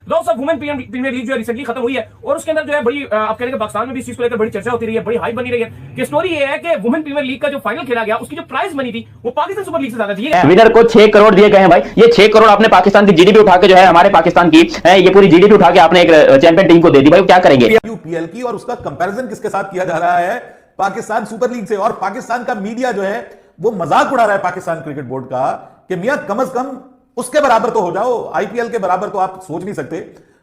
Loss of women premier league जो है recently खत्म हुई है और उसके अंदर जो है बड़ी आप कह रहे हैं पाकिस्तान में भी इस चीज को लेकर बड़ी चर्चा होती रही है, बड़ी हाइप बनी रही है कि स्टोरी ये है कि वुमेन प्रीमियर लीग का जो फाइनल खेला गया उसकी जो प्राइस मनी थी वो पाकिस्तान सुपर लीग से ज्यादा थी। विनर को 6 करोड़ दिए गए हैं भाई। ये 6 करोड़ आपने पाकिस्तान की जीडीपी उठा के जो है हमारे पाकिस्तान की ये पूरी जीडीपी उठा के आपने एक चैंपियन टीम को दे दी भाई, क्या करेंगे? यूपीएल की, और उसका कंपैरिजन किसके साथ किया जा रहा है? पाकिस्तान सुपर लीग से। और पाकिस्तान का मीडिया जो है वो मजाक उड़ा रहा है पाकिस्तान क्रिकेट बोर्ड का कि मियां कम से कम उसके बराबर तो हो जाओ, आईपीएल के बराबर तो आप सोच नहीं सकते,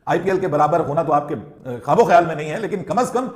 आईपीएल के बराबर होना तो आपके ख्वाबो ख्याल में नहीं है, लेकिन कम से कम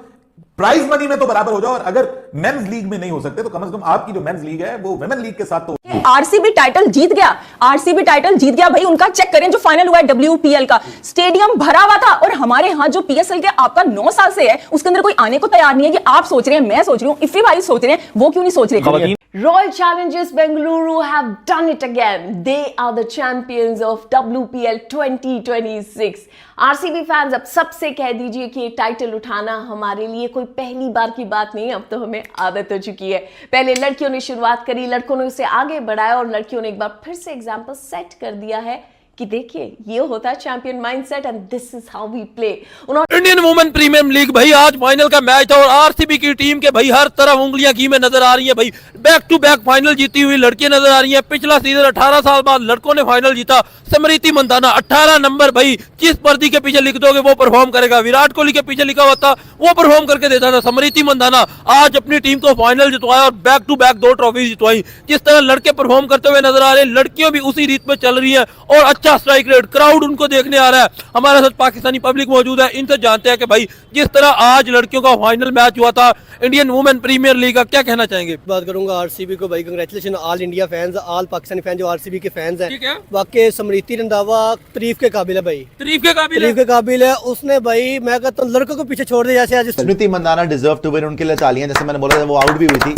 प्राइज मनी में तो बराबर हो जाओ। और अगर मेंस लीग में नहीं हो सकते तो कम से कम आपकी जो मेंस लीग है वो वुमेन लीग के साथ तो। आरसीबी टाइटल जीत गया, आरसीबी टाइटल जीत गया भाई। उनका चेक करें जो फाइनल हुआ है डब्ल्यूपीएल का, स्टेडियम भरा हुआ था। और हमारे यहां जो पीएसएल के आपका 9 साल से है उसके अंदर कोई आने को तैयार नहीं है। कि आप सोच रहे हैं, मैं सोच रही हूं, इफ्री भाई सोच रहे हैं, वो क्यों नहीं सोच रहे? Royal Challengers Bengaluru have done it again. They are the champions of WPL 2026. RCB fans अब सबसे कह दीजिए कि ये टाइटल उठाना हमारे लिए कोई पहली बार की बात नहीं, अब तो हमें आदत हो चुकी है। पहले लड़कियों ने शुरुआत करी, लड़कों ने उसे आगे बढ़ाया और लड़कियों ने एक बार फिर से एग्जाम्पल सेट कर दिया है कि देखिए ये होता है champion mindset and this is how we play. Indian women premier league भाई आज फाइनल का मैच था और आरसीबी की टीम के भाई हर तरफ उंगलियां घी में नजर आ रही है भाई। बैक टू बैक फाइनल जीती हुई लड़कियां नजर आ रही हैं। पिछला सीजन 18 साल बाद लड़कों ने फाइनल जीता। स्मृति मंदाना 18 नंबर भाई, जिस पर्दी के पीछे लिख दोगे वो परफॉर्म करेगा। विराट कोहली के पीछे लिखा हुआ था वो परफॉर्म करके देता था। स्मृति मंदाना आज अपनी टीम को फाइनल जितवाया और बैक टू बैक 2 ट्रॉफी जितवाई। जिस तरह लड़के परफॉर्म करते हुए नजर आ रहे हैं, लड़कियों भी उसी रीत में चल रही है और अच्छा स्ट्राइक रेट, क्राउड उनको देखने आ रहा है। हमारे साथ पाकिस्तानी पब्लिक मौजूद है, इनसे जानते हैं कि भाई जिस तरह आज लड़कियों का फाइनल मैच हुआ था इंडियन वुमेन प्रीमियर लीग का, क्या कहना चाहेंगे? बात करूंगा आरसीबी को भाई, congratulation all India fans, all Pakistani fan जो आरसीबी के फैंस हैं। वाकई स्मृति रंधावा तारीफ के काबिल है भाई, तारीफ के काबिल है। उसने भाई मैं कहता हूं लड़कों को पीछे छोड़ दिया। जैसे आज स्मृति मंदाना डिजर्व टू विन, उनके लिए तालियां। जैसे मैंने बोला था वो आउट भी हुई थी।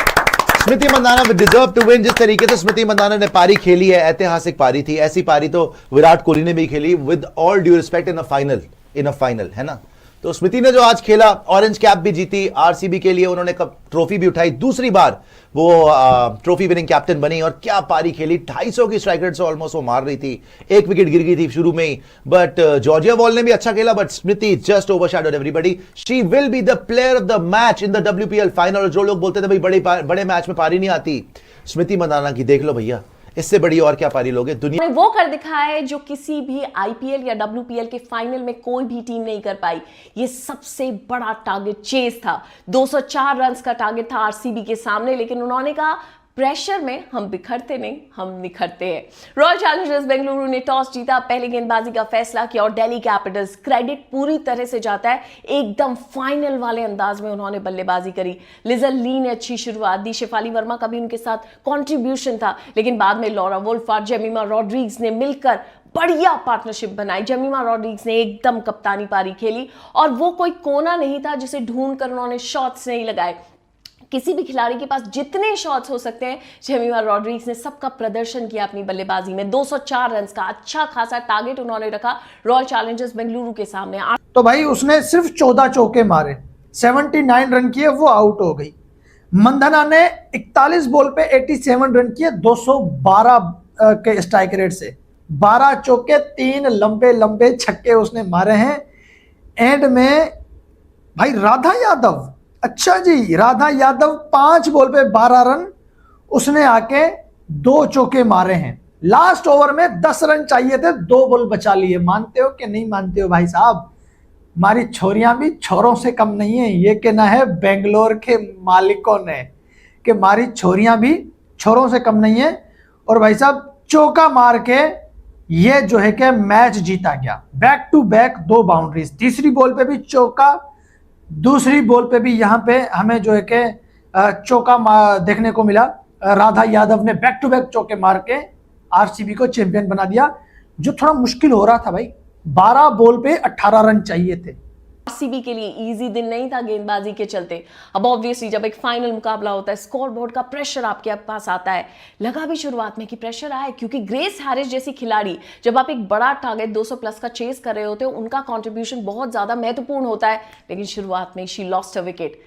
स्मृति मंदाना डिजर्व टू विन। जिस तरीके से स्मृति मंदाना ने पारी खेली है, ऐतिहासिक पारी थी। ऐसी पारी तो विराट कोहली ने भी खेली, with all due respect, in a final है ना। तो स्मृति ने जो आज खेला, ऑरेंज कैप भी जीती आरसीबी के लिए, उन्होंने कप ट्रॉफी भी उठाई, दूसरी बार वो ट्रॉफी विनिंग कैप्टन बनी। और क्या पारी खेली, 250 की स्ट्राइक रेट से ऑलमोस्ट वो मार रही थी। 1 विकेट गिर गई थी शुरू में ही, बट जॉर्जिया वॉल ने भी अच्छा खेला, but Smriti just overshadowed everybody. She will be the player of the match in the WPL final. और जो लोग बोलते थे भाई बड़े मैच में पारी नहीं आती, स्मृति मंदाना की देख लो भैया, इससे बड़ी और क्या पारी लोगे दुनिया। वो कर दिखाया है जो किसी भी आईपीएल या डब्ल्यूपीएल के फाइनल में कोई भी टीम नहीं कर पाई। ये सबसे बड़ा टारगेट चेस था। 204 रन का टारगेट था आरसीबी के सामने, लेकिन उन्होंने कहा प्रेशर में हम बिखरते नहीं, हम निखरते हैं। रॉयल चैलेंजर्स बेंगलुरु ने टॉस जीता, पहले गेंदबाजी का फैसला किया और दिल्ली कैपिटल्स, क्रेडिट पूरी तरह से जाता है, एकदम फाइनल वाले अंदाज में उन्होंने बल्लेबाजी करी। लिजल ली ने अच्छी शुरुआत दी, शेफाली वर्मा का भी उनके साथ कंट्रीब्यूशन था, लेकिन बाद में लॉरा वुल्फ और जेमिमा रॉड्रिग्स ने मिलकर बढ़िया पार्टनरशिप बनाई। जेमिमा रॉड्रिग्स ने एकदम कप्तानी पारी खेली और वो कोई कोना नहीं था जिसे ढूंढ कर उन्होंने शॉट्स नहीं लगाए। किसी भी खिलाड़ी के पास जितने शॉट्स हो सकते हैं, जेमिमा रॉड्रिग्स ने सबका प्रदर्शन किया अपनी बल्लेबाजी में। 204 रन का अच्छा खासा टारगेट उन्होंने रखा रॉयल चैलेंजर्स बेंगलुरु के सामने। तो भाई उसने सिर्फ 14 चौके मारे, 79 रन किए, वो आउट हो गई। मंदाना ने 41 बॉल पे 87 रन किए 212 के स्ट्राइक रेट से। 12 चौके, 3 लंबे छक्के उसने मारे हैं। एंड में भाई राधा यादव, अच्छा जी, राधा यादव 5 बॉल पे 12 रन, उसने आके 2 चौके मारे हैं। लास्ट ओवर में 10 रन चाहिए थे, 2 बॉल बचा लिए। मानते हो कि नहीं मानते हो भाई साहब? हमारी छोरियां भी छोरों से कम नहीं है, ये कहना है बेंगलोर के मालिकों ने कि हमारी छोरियां भी छोरों से कम नहीं है। और भाई साहब चौका मार के ये जो है कि मैच जीता गया। बैक टू बैक 2 बाउंड्रीज, तीसरी बॉल पे भी चौका, दूसरी बॉल पे भी यहाँ पे हमें जो है कि चौका देखने को मिला। राधा यादव ने बैक टू बैक चौके मार के आरसीबी को चैंपियन बना दिया, जो थोड़ा मुश्किल हो रहा था भाई। 12 बॉल पे 18 रन चाहिए थे। आरसीबी के लिए इजी दिन नहीं था गेंदबाजी के चलते। अब ऑब्वियसली जब एक फाइनल मुकाबला होता है, स्कोर बोर्ड का प्रेशर आपके पास आता है। लगा भी शुरुआत में कि प्रेशर आए, क्योंकि ग्रेस हैरिस जैसी खिलाड़ी, जब आप एक बड़ा टारगेट 200 प्लस का चेस कर रहे होते हो, उनका कंट्रीब्यूशन बहुत ज्यादा महत्वपूर्ण होता है। लेकिन शुरुआत में शी लॉस्ट अ विकेट,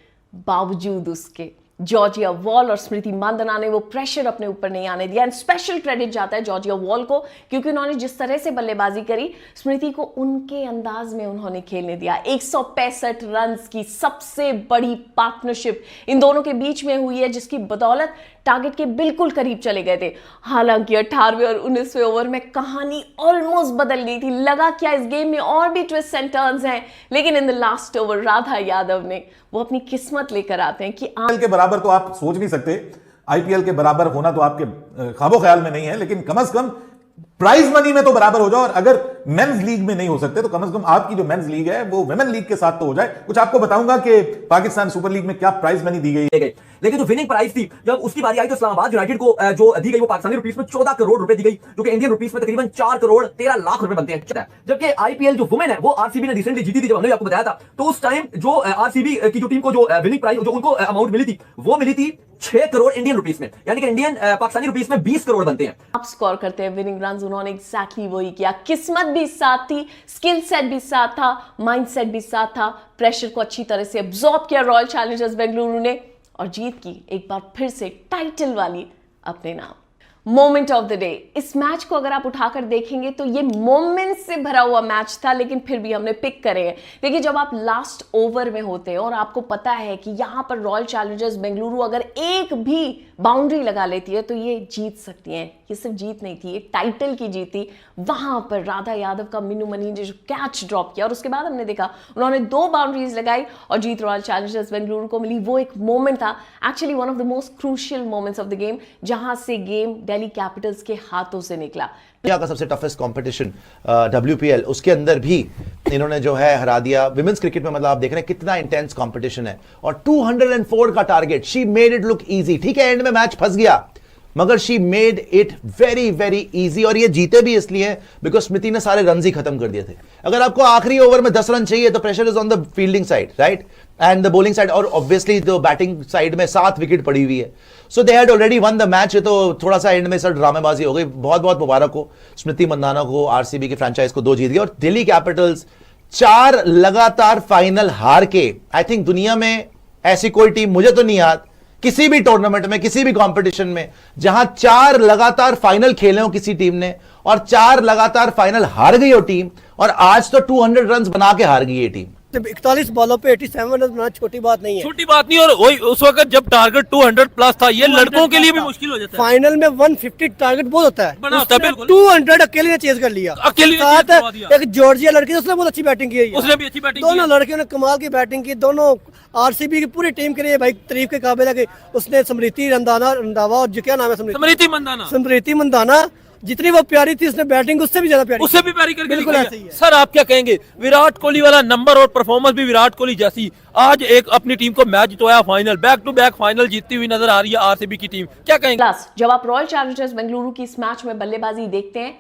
बावजूद उसके जॉर्जिया वॉल और स्मृति मंदाना ने वो प्रेशर अपने ऊपर नहीं आने दिया। एंड स्पेशल क्रेडिट जाता है जॉर्जिया वॉल को, क्योंकि उन्होंने जिस तरह से बल्लेबाजी करी, स्मृति को उनके अंदाज में उन्होंने खेलने दिया। 165 रन की सबसे बड़ी पार्टनरशिप इन दोनों के बीच में हुई है, जिसकी बदौलत टारगेट के बिल्कुल करीब चले गए थे। हालांकि 18वें और 19वें ओवर में कहानी ऑलमोस्ट बदल गई थी। लगा क्या इस गेम में और भी ट्विस्ट एंड टर्न्स हैं, लेकिन in the last over Radha Yadav ने वो अपनी किस्मत लेकर आते हैं कि के बराबर तो आप सोच नहीं सकते, आईपीएल के बराबर होना तो आपके ख्वाबो ख्याल में नहीं है, लेकिन कम से कम प्राइज मनी में तो बराबर हो जाओ। और अगर मेंस लीग में नहीं हो सकते तो कम से कम आपकी जो मेंस लीग है वो वुमेन लीग के साथ तो हो जाए। कुछ आपको बताऊंगा कि पाकिस्तान सुपर लीग में क्या प्राइज मनी दी गई है। लेकिन जो विनिंग प्राइस थी, जब उसकी बारी आई तो इस्लामाबाद यूनाइटेड को जो दी गई वो पाकिस्तानी रुपीस में 14 करोड़ रुपए दी गई, जो कि इंडियन रुपीस में तकरीबन 4 करोड़ 13 लाख रुपए बनते हैं। जबकि आईपीएल जो वुमेन है वो आरसीबी ने रिसेंटली जीती थी, जब हमने आपको बताया था, तो उस टाइम जो आरसीबी की जो टीम को जो विनिंग प्राइस जो उनको अमाउंट मिली थी वो मिली थी 6 करोड़ इंडियन रुपीस में, यानी कि इंडियन पाकिस्तानी रुपीस में 20 करोड़ बनते हैं। आप स्कोर करते हैं विनिंग रन्स, उन्होंने एग्जैक्टली वही किया। किस्मत भी साथ थी, स्किल सेट भी साथ था, माइंडसेट भी साथ था, प्रेशर को अच्छी तरह से अब्सॉर्ब किया रॉयल चैलेंजर्स बेंगलुरु ने और जीत की एक बार फिर से टाइटल वाली अपने नाम। मोमेंट ऑफ द डे, इस मैच को अगर आप उठाकर देखेंगे तो ये मोमेंट से भरा हुआ मैच था, लेकिन फिर भी हमने पिक करे हैं। देखिए, जब आप लास्ट ओवर में होते हैं और आपको पता है कि यहां पर रॉयल चैलेंजर्स बेंगलुरु अगर एक भी बाउंड्री लगा लेती है तो ये जीत सकती हैं। ये सिर्फ जीत नहीं थी, एक टाइटल की जीत थी। वहां पर राधा यादव का मिनू मनी ने जो कैच ड्रॉप किया और उसके बाद हमने देखा उन्होंने 2 बाउंड्रीज लगाई और जीत रॉयल चैलेंजर्स बेंगलुरु को मिली। वो एक मोमेंट था, actually one of the most crucial moments of the game, जहां से गेम दिल्ली कैपिटल्स के हाथों से निकला। दुनिया का सबसे टफेस्ट कंपटीशन WPL, उसके अंदर भी इन्होंने जो है हरा दिया। विमेंस क्रिकेट में मतलब आप देख रहे हैं कितना इंटेंस कंपटीशन है और 204 का target, she made it look easy. ठीक है, एंड में मैच फंस गया, मगर she made it very very easy. और ये जीते भी इसलिए बिकॉज स्मृति ने सारे रन ही खत्म कर दिए थे। अगर आपको आखिरी ओवर में 10 रन चाहिए तो pressure is on the fielding side, right, and the bowling side, और ऑब्वियसली जो बैटिंग साइड में 7 विकेट पड़ी हुई है। So they had already won the match. तो थोड़ा सा एंड में सर ड्रामेबाजी हो गई। बहुत बहुत मुबारक हो स्मृति मंदाना को, आरसीबी के फ्रेंचाइज को 2 जीत गया। और दिल्ली कैपिटल्स 4 लगातार फाइनल हार के, आई थिंक दुनिया में ऐसी कोई टीम मुझे तो नहीं याद किसी भी टूर्नामेंट में, किसी भी कंपटीशन में, जहां 4 लगातार फाइनल खेले हो किसी टीम ने और 4 लगातार फाइनल हार गई हो टीम, और आज तो 200 रन बना के हार गई ये टीम। 41 बॉलों पे 87 रन बनाना छोटी बात नहीं है, छोटी बात नहीं। और वही उस वक्त जब टारगेट 200 प्लस था, ये लड़कों के लिए भी मुश्किल हो जाता है। फाइनल में 150 टारगेट बहुत होता है, बना होता है, बिल्कुल। 200 अकेले ने चेज कर लिया। अकेले ने साथ चेज करवा दिया। एक जॉर्जिया लड़की उसने बहुत अच्छी बैटिंग की है, उसने भी अच्छी बैटिंग दोनों लड़कियों ने कमाल की बैटिंग की। दोनों आरसीबी की पूरी टीम के लिए भाई तारीफ के काबिल है कि उसने स्मृति रंधावा और जो क्या नाम है स्मृति मंदाना, जितनी वो प्यारी थी उसने बैटिंग उससे भी ज्यादा प्यारी, उससे भी प्यारी करके बिल्कुल ऐसे ही है। सर आप क्या कहेंगे, विराट कोहली वाला नंबर और परफॉर्मेंस भी विराट कोहली जैसी, आज एक अपनी टीम को मैच जितवाया, final back to back final जीतती हुई नजर आ रही है आरसीबी की टीम, क्या कहेंगे? प्लस जब आप रॉयल चैलेंजर्स बेंगलुरु की इस मैच में बल्लेबाजी देखते हैं,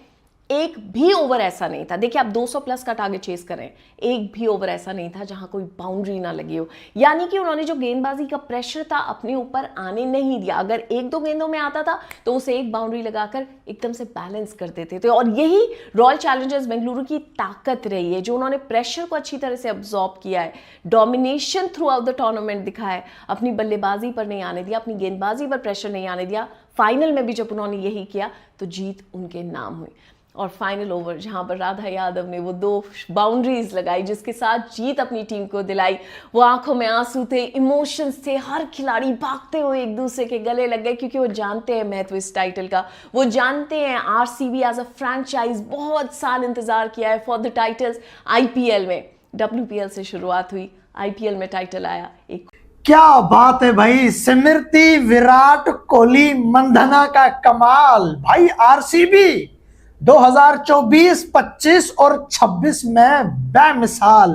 एक भी ओवर ऐसा नहीं था, देखिए आप 200 प्लस का टारगेट चेस करें, एक भी ओवर ऐसा नहीं था जहां कोई बाउंड्री ना लगी हो। यानी कि उन्होंने जो गेंदबाजी का प्रेशर था अपने ऊपर आने नहीं दिया। अगर 1-2 गेंदों में आता था तो उसे एक बाउंड्री लगाकर एकदम से बैलेंस कर देते थे। और यही रॉयल चैलेंजर्स बेंगलुरु की ताकत रही है, जो उन्होंने प्रेशर को अच्छी तरह से अब्सॉर्ब किया है, domination through out the tournament दिखाया है, अपनी बल्लेबाजी पर नहीं आने दिया, अपनी गेंदबाजी पर प्रेशर नहीं आने दिया। फाइनल में भी जब उन्होंने यही किया तो जीत उनके नाम हुई। और फाइनल ओवर जहां पर राधा यादव ने वो 2 बाउंड्रीज लगाई जिसके साथ जीत अपनी टीम को दिलाई, वो आंखों में आंसू थे, इमोशंस थे, हर खिलाड़ी भागते हुए एक दूसरे के गले लग गए, क्योंकि वो जानते हैं महत्व इस टाइटल का। वो जानते हैं आरसीबी एज अ फ्रैंचाइज बहुत साल इंतजार किया है फॉर द टाइटल्स। आईपीएल में WPL से शुरुआत हुई, आईपीएल में टाइटल आया। एक क्या बात है भाई, स्मृति, विराट कोहली, मंदाना का कमाल भाई। आरसीबी 2024, 25 और 26 में बेमिसाल,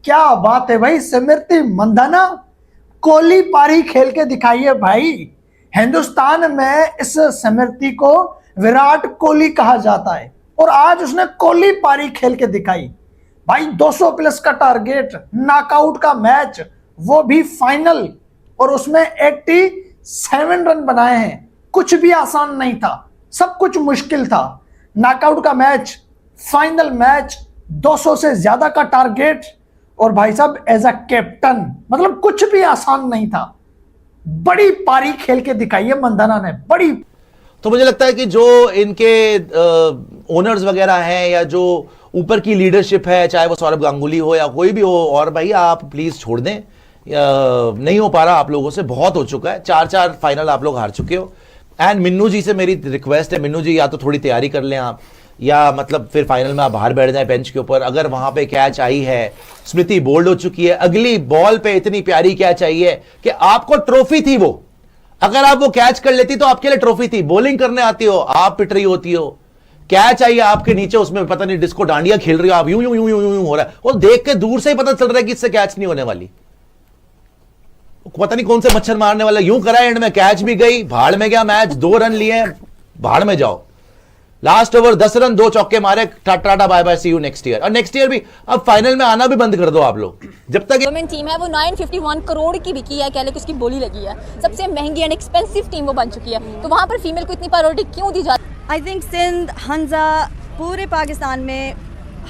क्या बात है भाई। स्मृति मंदाना कोहली पारी खेल के दिखाई है भाई। हिंदुस्तान में इस स्मृति को विराट कोहली कहा जाता है और आज उसने कोहली पारी खेल के दिखाई भाई। 200 प्लस का टारगेट, नॉकआउट का मैच, वो भी फाइनल, और उसमें 87 रन बनाए हैं। कुछ भी आसान नहीं था, सब कुछ मुश्किल था। नॉकआउट का मैच, फाइनल मैच, 200 से ज्यादा का टारगेट, और भाई साहब एज अ कैप्टन, मतलब कुछ भी आसान नहीं था। बड़ी पारी खेल के दिखाई है मंदाना ने, बड़ी। तो मुझे लगता है कि जो इनके ओनर्स वगैरह हैं या जो ऊपर की लीडरशिप है, चाहे वो सौरभ गांगुली हो या कोई भी हो, और भाई आप प्लीज छोड़ दें, नहीं हो पा रहा आप लोगों से, बहुत हो चुका है, 4 फाइनल आप लोग हार चुके हो। एंड मिन्नू जी से मेरी रिक्वेस्ट है, मिन्नू जी या तो थोड़ी तैयारी कर लें आप, या मतलब फिर फाइनल में आप बाहर बैठ जाए बेंच के ऊपर। अगर वहां पे कैच आई है, स्मृति बोल्ड हो चुकी है, अगली बॉल पे इतनी प्यारी कैच आई है कि आपको ट्रॉफी थी वो, अगर आप वो कैच कर लेती तो आपके लिए ट्रॉफी थी। बॉलिंग करने आती हो, आप पिट रही होती हो, कैच आई आपके नीचे, उसमें पता नहीं डिस्को डांडिया खेल रही हो आप, यूं यूं यूं यूं यूं हो रहा है, वो देख के दूर से ही पता चल रहा है कि इससे कैच नहीं होने वाली, पता नहीं कौन से मच्छर मारने वाला, यूं करा, एंड में कैच भी गई, भाड़ में गया मैच, 2 रन लिए, भाड़ में जाओ। लास्ट ओवर 10 रन 2 चौके मारे, tata bye bye, see you next year. और नेक्स्ट ईयर भी अब फाइनल में आना भी बंद कर दो आप लोग, जब तक वुमेन टीम है वो 951 करोड़ की बिकी है, कह ले कि उसकी बोली लगी है, सबसे महंगी एंड एक्सपेंसिव टीम वो बन चुकी है, तो वहाँ पर फीमेल को इतनी प्रायोरिटी क्यों दी जाती है? आई थिंक सिंध, हंजा, पूरे पाकिस्तान में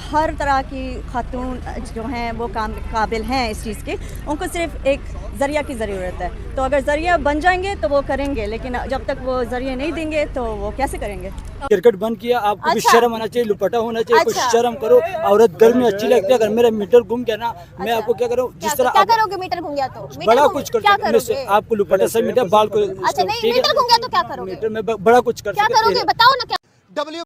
हर तरह की खातून जो हैं वो काबिल हैं इस चीज़ के, उनको सिर्फ एक ज़रिया की ज़रूरत है। तो अगर ज़रिया बन जाएंगे तो वो करेंगे, लेकिन जब तक वो ज़रिए नहीं देंगे तो वो कैसे करेंगे? क्रिकेट बंद किया, आपको भी अच्छा। शर्म आना चाहिए, लुपटा होना चाहिए, कुछ अच्छा। शर्म करो। औरत गर्ल में अच्छी लगती है, अगर मेरा मीटर घूम गया ना, मैं आपको क्या करूँ, जिस तरह क्या करोगे मीटर घूम गया तो? बड़ा कुछ कर क्या सकते हैं, करोगे? आपको लुपटा से मीटर बाल को, अच्छा नहीं, मीटर घूम गया तो क्या करोगे? मीटर में बड़ा कुछ कर क्या सकते हैं। करोगे बताओ ना क्या?